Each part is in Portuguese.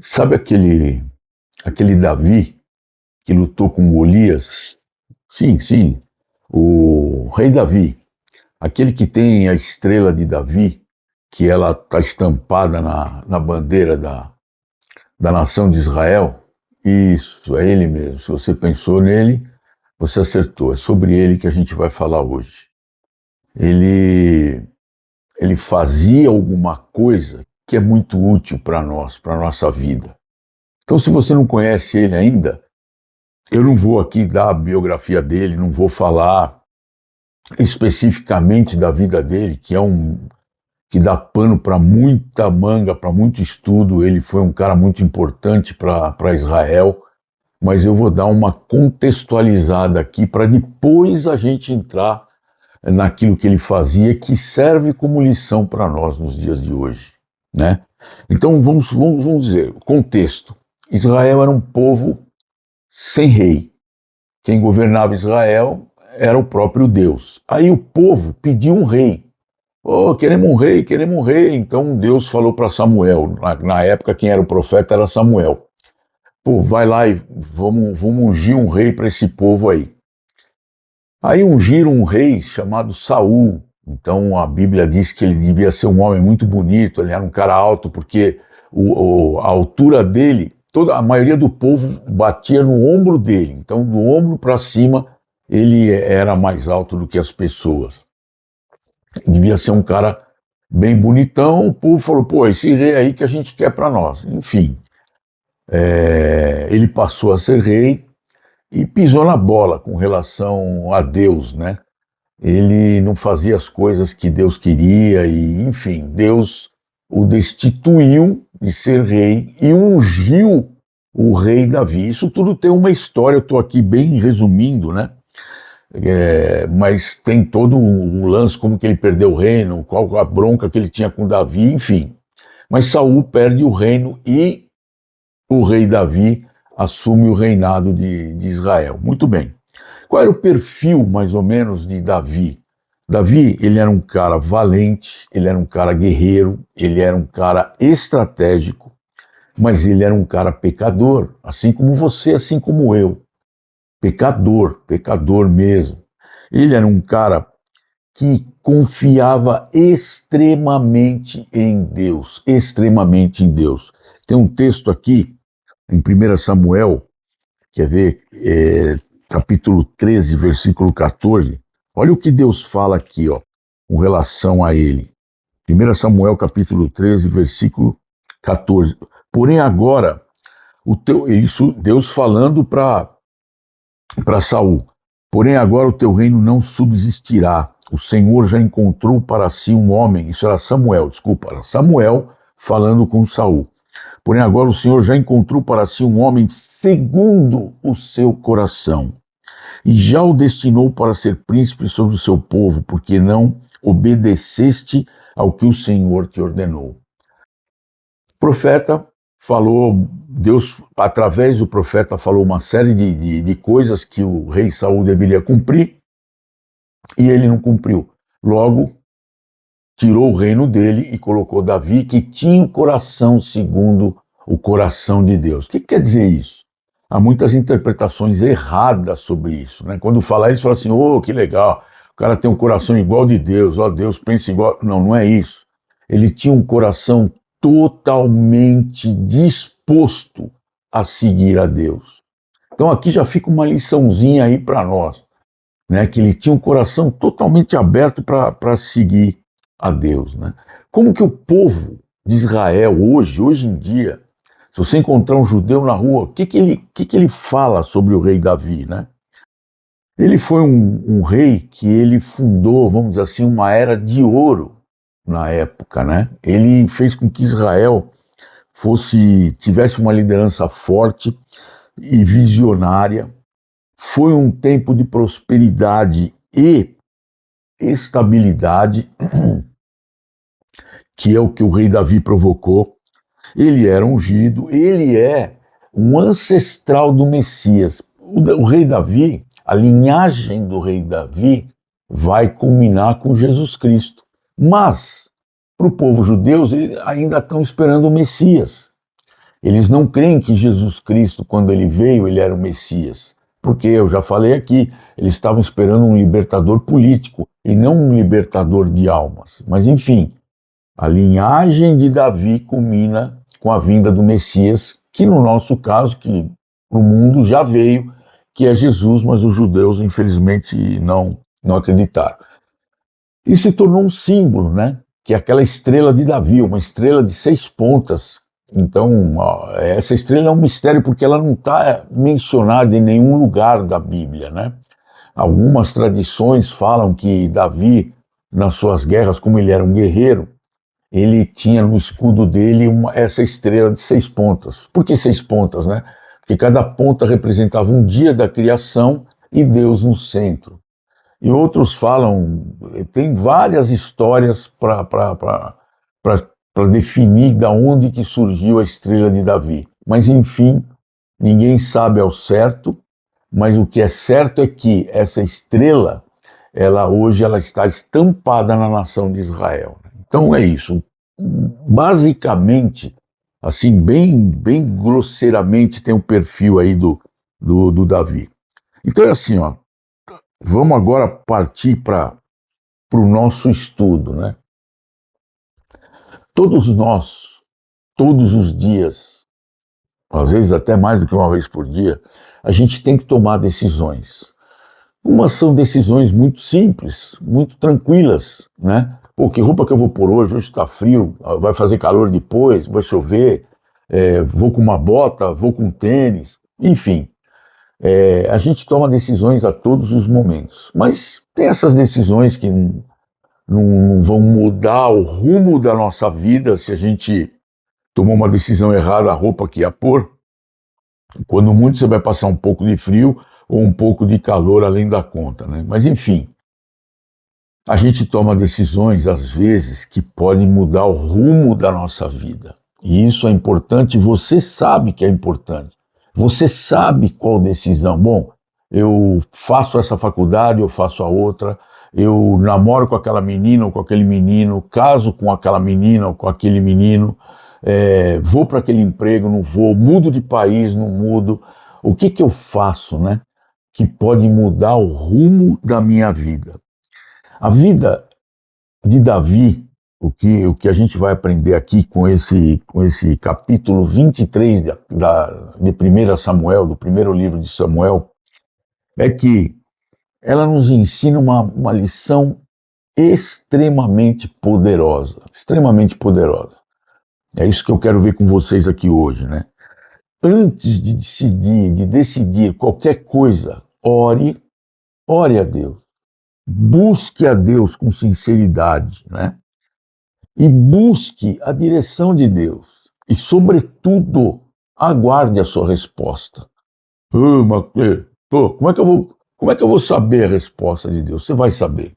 Sabe aquele Davi que lutou com Golias? Sim, sim, o rei Davi, aquele que tem a estrela de Davi, que ela está estampada na bandeira da nação de Israel. Isso, é ele mesmo. Se você pensou nele, você acertou. É sobre ele que a gente vai falar hoje. Ele, ele fazia alguma coisa que é muito útil para nós, para a nossa vida. Então, se você não conhece ele ainda, eu não vou aqui dar a biografia dele, não vou falar especificamente da vida dele, que dá pano para muita manga, para muito estudo. Ele foi um cara muito importante para Israel, mas eu vou dar uma contextualizada aqui para depois a gente entrar naquilo que ele fazia, que serve como lição para nós nos dias de hoje, né? Então vamos dizer, contexto. Israel era um povo sem rei. Quem governava Israel era o próprio Deus. Aí o povo pediu um rei. Oh, queremos um rei, queremos um rei. Então Deus falou para Samuel. Na época, quem era o profeta era Samuel. Pô, vai lá e vamos ungir um rei para esse povo aí. Aí ungiram um rei chamado Saul. Então a Bíblia diz que ele devia ser um homem muito bonito, ele era um cara alto, porque a altura dele, a maioria do povo batia no ombro dele. Então, do ombro para cima, ele era mais alto do que as pessoas. Devia ser um cara bem bonitão. O povo falou: pô, esse rei aí que a gente quer para nós. Enfim, ele passou a ser rei e pisou na bola com relação a Deus, né? Ele não fazia as coisas que Deus queria e, enfim, Deus o destituiu de ser rei e ungiu o rei Davi. Isso tudo tem uma história, eu estou aqui bem resumindo, né? Mas tem todo um lance, como que ele perdeu o reino, qual a bronca que ele tinha com Davi, enfim. Mas Saul perde o reino e o rei Davi assume o reinado de Israel. Muito bem. Qual era o perfil, mais ou menos, de Davi? Davi, ele era um cara valente, ele era um cara guerreiro, ele era um cara estratégico, mas ele era um cara pecador, assim como você, assim como eu. Pecador, pecador mesmo. Ele era um cara que confiava extremamente em Deus, extremamente em Deus. Tem um texto aqui, em 1 Samuel, quer ver, capítulo 13, versículo 14. Olha o que Deus fala aqui, ó, com relação a ele. 1 Samuel, capítulo 13, versículo 14. Porém agora, isso Deus falando para Saul. Porém agora o teu reino não subsistirá. O Senhor já encontrou para si um homem. Isso era Samuel, desculpa, era Samuel falando com Saul. Porém agora o Senhor já encontrou para si um homem segundo o seu coração, e já o destinou para ser príncipe sobre o seu povo, porque não obedeceste ao que o Senhor te ordenou. O profeta falou, Deus, através do profeta, falou uma série de coisas que o rei Saul deveria cumprir, e ele não cumpriu. Logo, tirou o reino dele e colocou Davi, que tinha um coração segundo o coração de Deus. O que quer dizer isso? Há muitas interpretações erradas sobre isso, né? Quando fala isso, fala assim: oh, que legal, o cara tem um coração igual de Deus, ó, Deus pensa igual. Não, não é isso. Ele tinha um coração totalmente disposto a seguir a Deus. Então aqui já fica uma liçãozinha aí para nós, né? Que ele tinha um coração totalmente aberto para seguir a Deus, né? Como que o povo de Israel hoje em dia, se você encontrar um judeu na rua, o que ele fala sobre o rei Davi, né? Ele foi um rei que ele fundou, vamos dizer assim, uma era de ouro na época, né? Ele fez com que Israel tivesse uma liderança forte e visionária. Foi um tempo de prosperidade e estabilidade, que é o que o rei Davi provocou. Ele era ungido, ele é um ancestral do Messias. O rei Davi, a linhagem do rei Davi vai culminar com Jesus Cristo. Mas, para o povo judeu, eles ainda estão esperando o Messias. Eles não creem que Jesus Cristo, quando ele veio, ele era o Messias. Porque, eu já falei aqui, eles estavam esperando um libertador político e não um libertador de almas. Mas, enfim, a linhagem de Davi culmina com a vinda do Messias, que no nosso caso, que o mundo já veio, que é Jesus, mas os judeus, infelizmente, não acreditaram. E se tornou um símbolo, né? Que é aquela estrela de Davi, uma estrela de 6 pontas. Então, essa estrela é um mistério porque ela não está mencionada em nenhum lugar da Bíblia, né? Algumas tradições falam que Davi, nas suas guerras, como ele era um guerreiro, ele tinha no escudo dele essa estrela de 6 pontas. Por que 6 pontas, né? Porque cada ponta representava um dia da criação e Deus no centro. E outros falam, tem várias histórias para definir da onde que surgiu a estrela de Davi. Mas enfim, ninguém sabe ao certo, mas o que é certo é que essa estrela, hoje ela está estampada na nação de Israel. Então é isso. Basicamente, assim, bem grosseiramente, tem um perfil aí do Davi. Então é assim, ó. Vamos agora partir para o nosso estudo, né? Todos nós, todos os dias, às vezes até mais do que uma vez por dia, a gente tem que tomar decisões. Umas são decisões muito simples, muito tranquilas, né? Pô, que roupa que eu vou pôr hoje? Hoje está frio, vai fazer calor depois, vai chover, vou com uma bota, vou com tênis, enfim. A gente toma decisões a todos os momentos, mas tem essas decisões que não vão mudar o rumo da nossa vida se a gente tomou uma decisão errada, a roupa que ia pôr. Quando muito você vai passar um pouco de frio ou um pouco de calor além da conta, né? Mas enfim, a gente toma decisões às vezes que podem mudar o rumo da nossa vida. E isso é importante, você sabe que é importante. Você sabe qual decisão. Bom, eu faço essa faculdade, eu faço a outra, eu namoro com aquela menina ou com aquele menino, caso com aquela menina ou com aquele menino, vou para aquele emprego, não vou, mudo de país, não mudo. O que eu faço, né? Que pode mudar o rumo da minha vida. A vida de Davi, o que a gente vai aprender aqui com esse capítulo 23 de 1 Samuel, do primeiro livro de Samuel, é que ela nos ensina uma lição extremamente poderosa, extremamente poderosa. É isso que eu quero ver com vocês aqui hoje, né? Antes de decidir qualquer coisa, ore a Deus. Busque a Deus com sinceridade, né? E busque a direção de Deus. E, sobretudo, aguarde a sua resposta. Como é que eu vou saber a resposta de Deus? Você vai saber.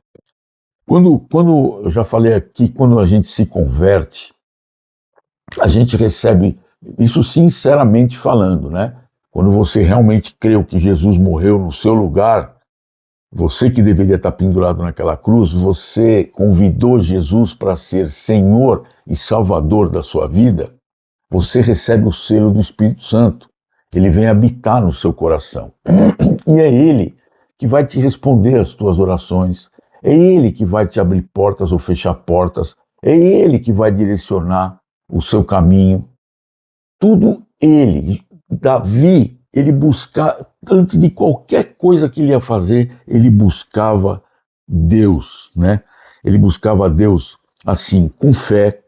Quando eu já falei aqui, quando a gente se converte, a gente recebe isso sinceramente falando, né? Quando você realmente creu que Jesus morreu no seu lugar, você que deveria estar pendurado naquela cruz, você convidou Jesus para ser Senhor e Salvador da sua vida, você recebe o selo do Espírito Santo. Ele vem habitar no seu coração. E é Ele que vai te responder às tuas orações. É Ele que vai te abrir portas ou fechar portas. É Ele que vai direcionar o seu caminho. Tudo Ele. Davi, ele buscava, antes de qualquer coisa que ele ia fazer, ele buscava Deus, né? Ele buscava Deus assim, com fé,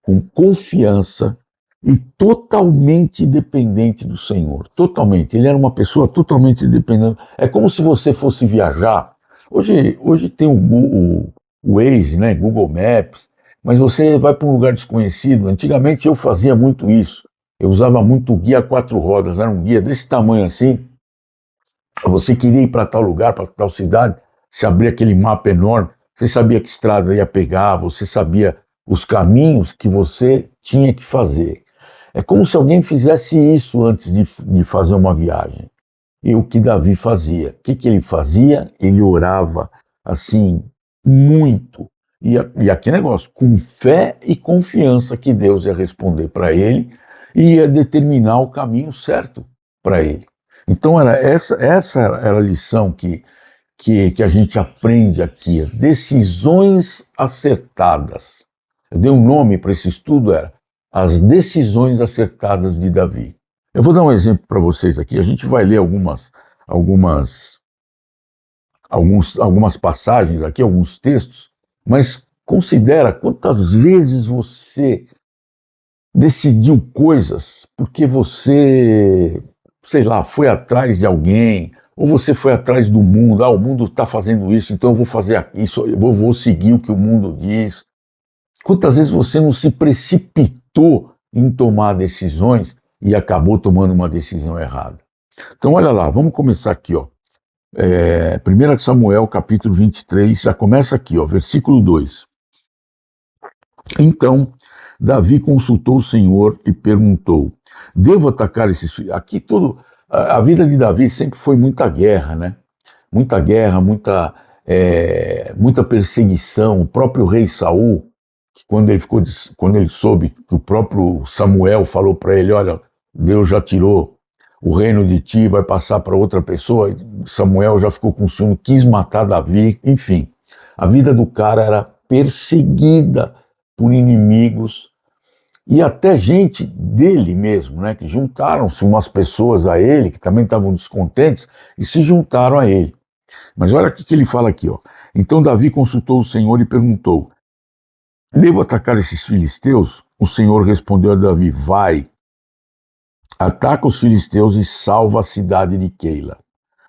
com confiança e totalmente dependente do Senhor. Totalmente. Ele era uma pessoa totalmente dependente. É como se você fosse viajar. Hoje tem o Waze, né? Google Maps, mas você vai para um lugar desconhecido. Antigamente eu fazia muito isso. Eu usava muito guia 4 rodas, era um guia desse tamanho assim. Você queria ir para tal lugar, para tal cidade, você abria aquele mapa enorme, você sabia que estrada ia pegar, você sabia os caminhos que você tinha que fazer. É como se alguém fizesse isso antes de fazer uma viagem. E o que Davi fazia? O que ele fazia? Ele orava assim, muito. E aquele negócio, com fé e confiança que Deus ia responder para ele e ia determinar o caminho certo para ele. Então essa era a lição que a gente aprende aqui, decisões acertadas. Eu dei um nome para esse estudo, era As Decisões Acertadas de Davi. Eu vou dar um exemplo para vocês aqui, a gente vai ler algumas passagens aqui, alguns textos, mas considera quantas vezes você decidiu coisas porque você, sei lá, foi atrás de alguém, ou você foi atrás do mundo, o mundo está fazendo isso, então eu vou fazer isso, eu vou seguir o que o mundo diz. Quantas vezes você não se precipitou em tomar decisões e acabou tomando uma decisão errada? Então olha lá, vamos começar aqui, ó. 1 Samuel, capítulo 23, já começa aqui, ó, versículo 2. Então, Davi consultou o Senhor e perguntou: devo atacar esses filhos? Aqui tudo, a vida de Davi sempre foi muita guerra, né? Muita guerra, muita perseguição. O próprio rei Saul, que quando ele soube que o próprio Samuel falou para ele: olha, Deus já tirou o reino de ti, vai passar para outra pessoa. Samuel já ficou com ciúme, quis matar Davi. Enfim, a vida do cara era perseguida por inimigos e até gente dele mesmo, né, que juntaram-se umas pessoas a ele, que também estavam descontentes, e se juntaram a ele. Mas olha o que ele fala aqui, ó. Então Davi consultou o Senhor e perguntou: devo atacar esses filisteus? O Senhor respondeu a Davi: vai, ataca os filisteus e salva a cidade de Keila.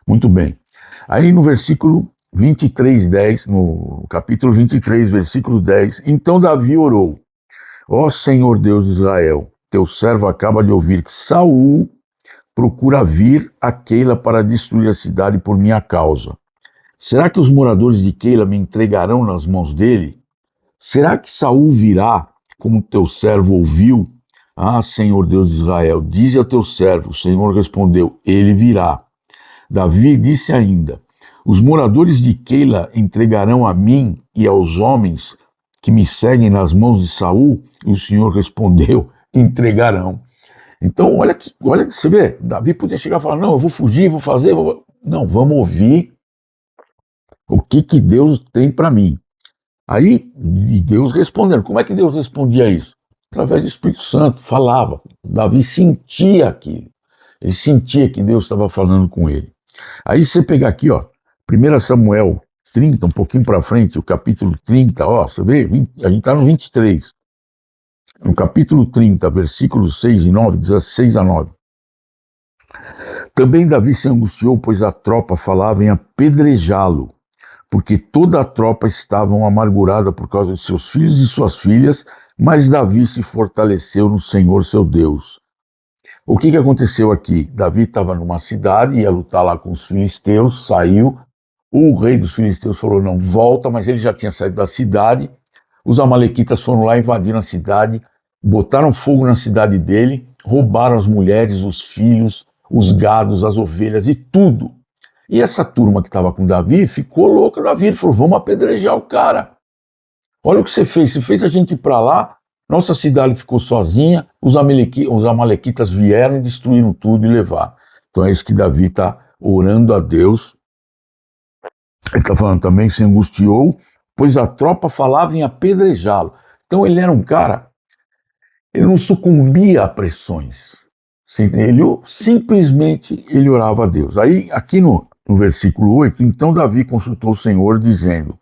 Muito bem. Aí no versículo 23:10, no capítulo 23, versículo 10, então Davi orou: ó Senhor Deus de Israel, teu servo acaba de ouvir que Saul procura vir a Keila para destruir a cidade por minha causa. Será que os moradores de Keila me entregarão nas mãos dele? Será que Saul virá, como teu servo ouviu? Ah, Senhor Deus de Israel, dize a teu servo. O Senhor respondeu: ele virá. Davi disse ainda: os moradores de Keila entregarão a mim e aos homens que me seguem nas mãos de Saul? E o Senhor respondeu: entregarão. Então, olha que você vê, Davi podia chegar e falar: não, eu vou fugir, vou fazer. Não, vamos ouvir o que Deus tem para mim. Aí, e Deus respondendo. Como é que Deus respondia isso? Através do Espírito Santo, falava. Davi sentia aquilo. Ele sentia que Deus estava falando com ele. Aí você pegar aqui, ó, 1 Samuel 30, um pouquinho para frente, o capítulo 30, ó, você vê, a gente está no 23. No capítulo 30, versículos 6 e 9, diz 6 a 9. Também Davi se angustiou, pois a tropa falava em apedrejá-lo, porque toda a tropa estava amargurada por causa de seus filhos e suas filhas, mas Davi se fortaleceu no Senhor seu Deus. O que aconteceu aqui? Davi estava numa cidade, ia lutar lá com os filisteus, saiu, o rei dos filisteus falou: não, volta, mas ele já tinha saído da cidade, os amalequitas foram lá, invadiram a cidade, botaram fogo na cidade dele, roubaram as mulheres, os filhos, os gados, as ovelhas e tudo. E essa turma que estava com Davi ficou louca. Davi falou: vamos apedrejar o cara. Olha o que você fez a gente ir para lá, nossa cidade ficou sozinha, os amalequitas vieram e destruíram tudo e levaram. Então é isso que Davi está orando a Deus. Ele está falando também que se angustiou, pois a tropa falava em apedrejá-lo. Então ele era um cara, ele não sucumbia a pressões. Ele simplesmente orava a Deus. Aí aqui no versículo 8, então Davi consultou o Senhor dizendo: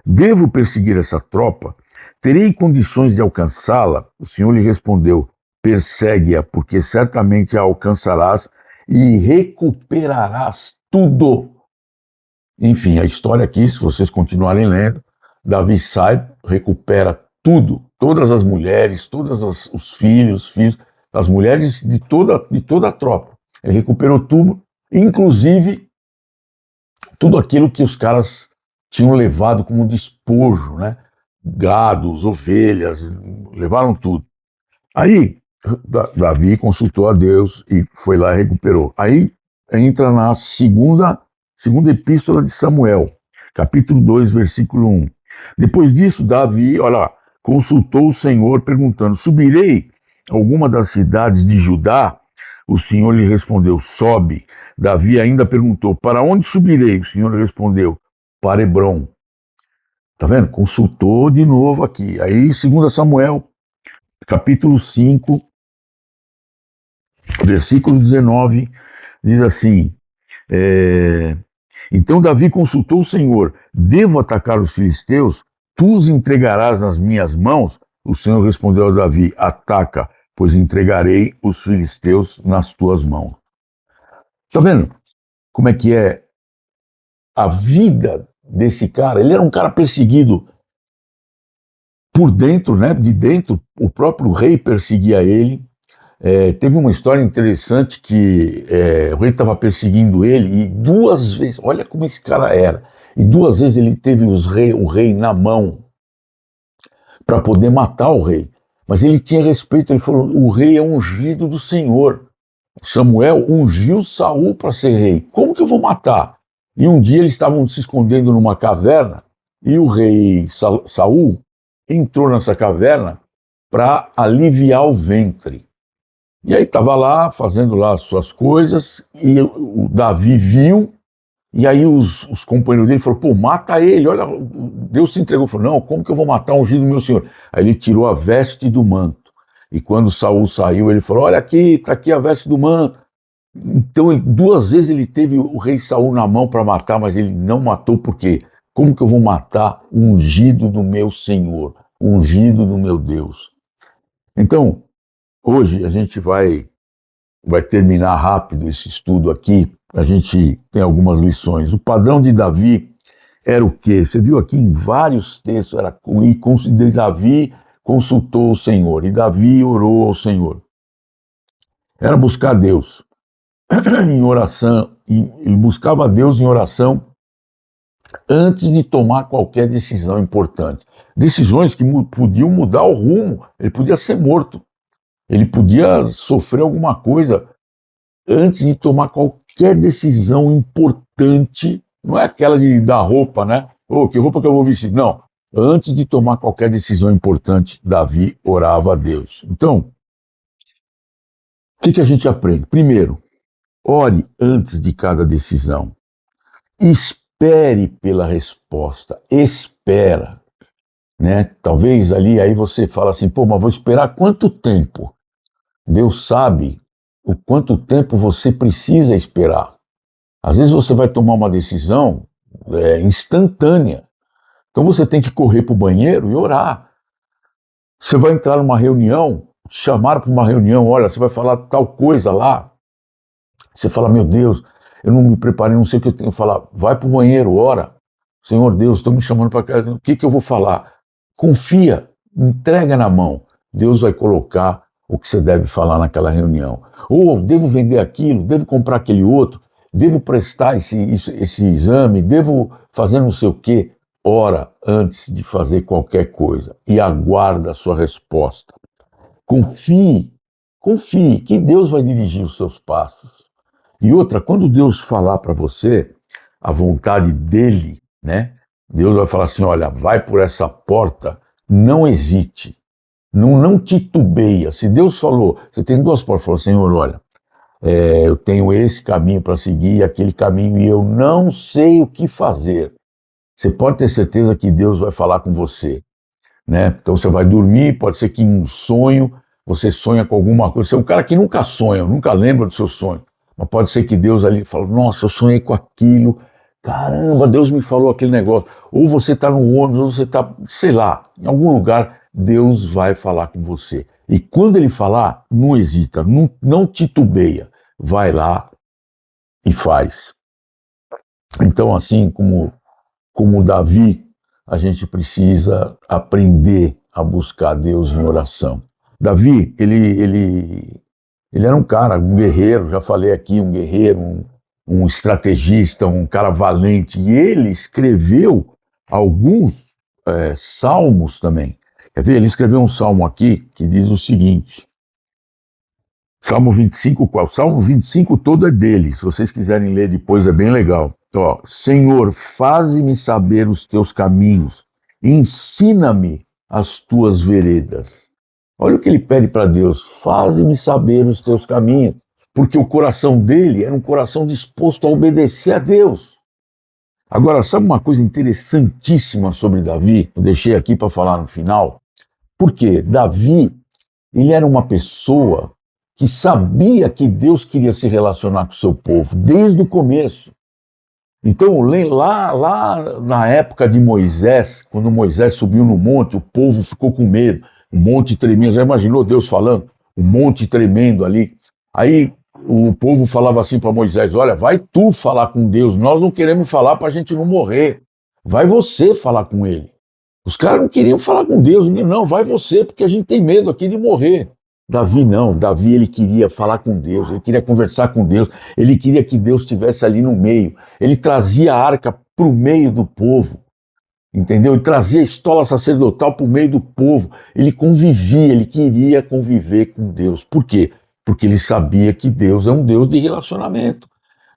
devo perseguir essa tropa? Terei condições de alcançá-la? O Senhor lhe respondeu: persegue-a, porque certamente a alcançarás e recuperarás tudo. Enfim, a história aqui, se vocês continuarem lendo, Davi sai, recupera tudo, todas as mulheres, todos os filhos, as mulheres de toda a tropa. Ele recuperou tudo, inclusive tudo aquilo que os caras tinham levado como despojo, né? Gados, ovelhas, levaram tudo. Aí Davi consultou a Deus e foi lá e recuperou. Aí entra na segunda epístola de Samuel, capítulo 2, versículo 1. Depois disso, Davi, olha lá, consultou o Senhor perguntando: subirei alguma das cidades de Judá? O Senhor lhe respondeu: sobe. Davi ainda perguntou: para onde subirei? O Senhor respondeu: para Hebrom. Tá vendo? Consultou de novo aqui. Aí, 2 Samuel, capítulo 5, versículo 19, diz assim: então Davi consultou o Senhor: devo atacar os filisteus? Tu os entregarás nas minhas mãos? O Senhor respondeu a Davi: ataca, pois entregarei os filisteus nas tuas mãos. Tá vendo como é a vida desse cara? Ele era um cara perseguido por dentro, né? De dentro, o próprio rei perseguia ele. Teve uma história interessante que o rei estava perseguindo ele e 2 vezes, olha como esse cara era, e 2 vezes ele teve o rei na mão para poder matar o rei. Mas ele tinha respeito, ele falou: o rei é ungido do Senhor. Samuel ungiu Saul para ser rei. Como que eu vou matar? E um dia eles estavam se escondendo numa caverna e o rei Saul entrou nessa caverna para aliviar o ventre. E aí estava lá, fazendo lá as suas coisas, e o Davi viu, e aí os companheiros dele falaram: pô, mata ele, olha, Deus te entregou. Ele falou: não, como que eu vou matar o ungido do meu senhor? Aí ele tirou a veste do manto, e quando Saul saiu, ele falou: olha aqui, está aqui a veste do manto. Então, 2 vezes ele teve o rei Saul na mão para matar, mas ele não matou. Por quê? Como que eu vou matar o ungido do meu senhor, o ungido do meu Deus? Então, hoje a gente vai terminar rápido esse estudo aqui. A gente tem algumas lições. O padrão de Davi era o quê? Você viu aqui em vários textos, Davi consultou o Senhor, e Davi orou ao Senhor. Era buscar Deus em oração, ele buscava Deus em oração antes de tomar qualquer decisão importante. Decisões que podiam mudar o rumo, ele podia ser morto. Ele podia sofrer alguma coisa antes de tomar qualquer decisão importante. Não é aquela de dar roupa, né? Que roupa que eu vou vestir? Não. Antes de tomar qualquer decisão importante, Davi orava a Deus. Então, o que a gente aprende? Primeiro, ore antes de cada decisão. Espere pela resposta. Espera. Né? Talvez aí você fala assim: pô, mas vou esperar quanto tempo? Deus sabe o quanto tempo você precisa esperar. Às vezes você vai tomar uma decisão instantânea. Então você tem que correr para o banheiro e orar. Você vai entrar numa reunião, te chamaram para uma reunião, olha, você vai falar tal coisa lá. Você fala: meu Deus, eu não me preparei, não sei o que eu tenho que falar. Vai para o banheiro, ora. Senhor Deus, estão me chamando para cá, o que eu vou falar? Confia, entrega na mão. Deus vai colocar o que você deve falar naquela reunião. Ou devo vender aquilo, devo comprar aquele outro, devo prestar esse exame, devo fazer não sei o quê. Ora antes de fazer qualquer coisa e aguarda a sua resposta. Confie que Deus vai dirigir os seus passos. E outra, quando Deus falar para você a vontade dele, né? Deus vai falar assim: olha, vai por essa porta, não hesite. Não titubeia. Se Deus falou, você tem 2 portas, falou: Senhor, olha, eu tenho esse caminho para seguir, aquele caminho, e eu não sei o que fazer. Você pode ter certeza que Deus vai falar com você, né? Então você vai dormir, pode ser que em um sonho você sonha com alguma coisa. Você é um cara que nunca sonha, nunca lembra do seu sonho, mas pode ser que Deus ali fale: nossa, eu sonhei com aquilo, caramba, Deus me falou aquele negócio. Ou você está no ônibus, ou você está, sei lá, em algum lugar, Deus vai falar com você. E quando ele falar, não hesita, não titubeia. Vai lá e faz. Então, assim como Davi, a gente precisa aprender a buscar Deus em oração. Davi, ele era um cara, um guerreiro, já falei aqui, um guerreiro, um estrategista, um cara valente. E ele escreveu alguns salmos também. Quer ver? Ele escreveu um salmo aqui que diz o seguinte: Salmo 25, qual? Salmo 25 todo é dele. Se vocês quiserem ler depois, é bem legal. Ó, Senhor, faze-me saber os teus caminhos, ensina-me as tuas veredas. Olha o que ele pede para Deus: faze-me saber os teus caminhos, porque o coração dele era um coração disposto a obedecer a Deus. Agora, sabe uma coisa interessantíssima sobre Davi? Eu deixei aqui para falar no final. Porque Davi, ele era uma pessoa que sabia que Deus queria se relacionar com o seu povo desde o começo. Então, lá na época de Moisés, quando Moisés subiu no monte, o povo ficou com medo, o monte tremendo. Já imaginou Deus falando? O monte tremendo ali. Aí o povo falava assim para Moisés: olha, vai tu falar com Deus, nós não queremos falar para a gente não morrer. Vai você falar com ele. Os caras não queriam falar com Deus, não, vai você, porque a gente tem medo aqui de morrer. Davi não, Davi ele queria falar com Deus, ele queria conversar com Deus, ele queria que Deus estivesse ali no meio. Ele trazia a arca para o meio do povo, entendeu? Ele trazia a estola sacerdotal para o meio do povo. Ele convivia, ele queria conviver com Deus. Por quê? Porque ele sabia que Deus é um Deus de relacionamento.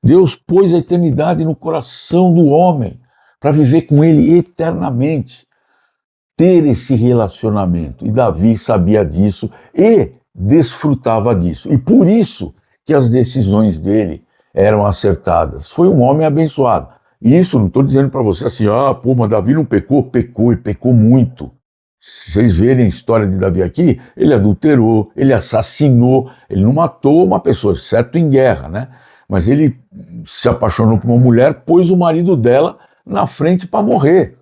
Deus pôs a eternidade no coração do homem para viver com ele eternamente. Ter esse relacionamento. E Davi sabia disso e desfrutava disso. E por isso que as decisões dele eram acertadas. Foi um homem abençoado. E isso não estou dizendo para você assim, mas Davi não pecou? Pecou, e pecou muito. Se vocês verem a história de Davi aqui, ele adulterou, ele assassinou, ele não matou uma pessoa, exceto em guerra, né? Mas ele se apaixonou por uma mulher, pôs o marido dela na frente para morrer.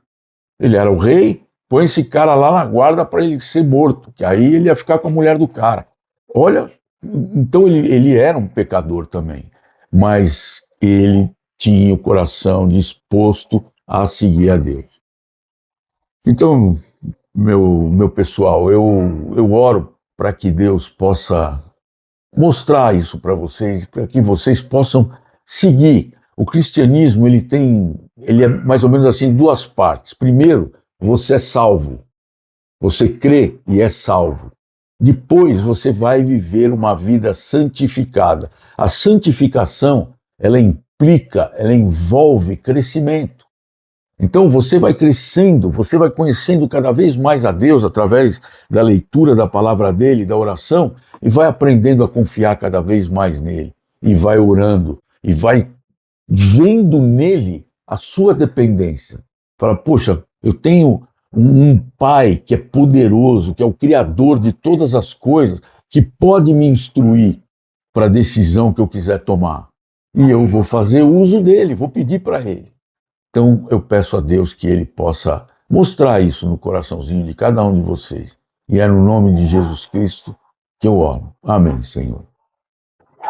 Ele era o rei, põe esse cara lá na guarda para ele ser morto, que aí ele ia ficar com a mulher do cara. Olha, então ele era um pecador também, mas ele tinha o coração disposto a seguir a Deus. Então, meu pessoal, eu oro para que Deus possa mostrar isso para vocês, para que vocês possam seguir. O cristianismo, ele é mais ou menos assim, duas partes. Primeiro, você é salvo. Você crê e é salvo. Depois você vai viver uma vida santificada. A santificação, ela implica, ela envolve crescimento. Então você vai crescendo, você vai conhecendo cada vez mais a Deus através da leitura da palavra dele, da oração, e vai aprendendo a confiar cada vez mais nele. E vai orando, e vai vendo nele a sua dependência. Fala, poxa, eu tenho um pai que é poderoso, que é o criador de todas as coisas, que pode me instruir para a decisão que eu quiser tomar. E eu vou fazer uso dele, vou pedir para ele. Então eu peço a Deus que ele possa mostrar isso no coraçãozinho de cada um de vocês. E é no nome de Jesus Cristo que eu oro. Amém, Senhor.